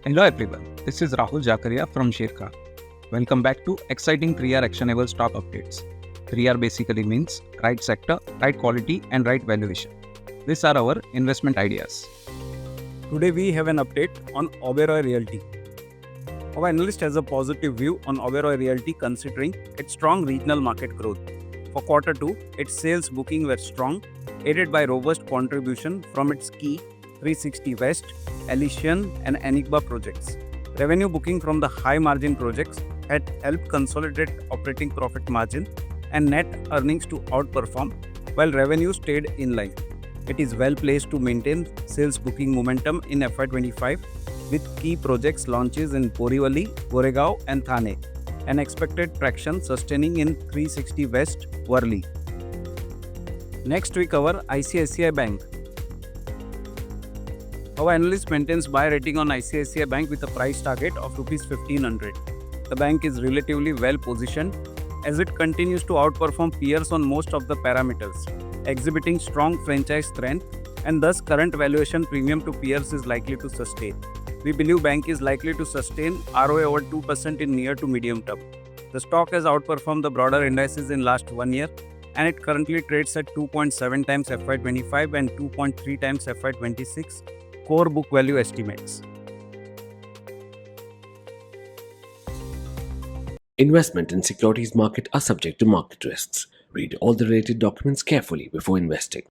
Hello everyone, this is Rahul Jakaria from Sharekhan. Welcome back to exciting 3R actionable stock updates. 3R basically means right sector, right quality and right valuation. These are our investment ideas. Today we have an update on Oberoi Realty. Our analyst has a positive view on Oberoi Realty considering its strong regional market growth. For quarter 2, its sales booking were strong, aided by robust contribution from its key 360 West, Elysian and Enigma projects. Revenue booking from the high margin projects had helped consolidate operating profit margin and net earnings to outperform, while revenue stayed in line. It is well placed to maintain sales booking momentum in FY25 with key projects launches in Borivali, Goregaon and Thane, and expected traction sustaining in 360 West, Worli. Next we cover ICICI Bank. Our analyst maintains buy rating on ICICI Bank with a price target of Rs 1500. The bank is relatively well positioned as it continues to outperform peers on most of the parameters, exhibiting strong franchise strength, and thus current valuation premium to peers is likely to sustain. We believe bank is likely to sustain ROA over 2% in near to medium term. The stock has outperformed the broader indices in last 1 year, and it currently trades at 2.7 times FY25 and 2.3 times FY26 core book value estimates. Investment in securities market are subject to market risks. Read all the related documents carefully before investing.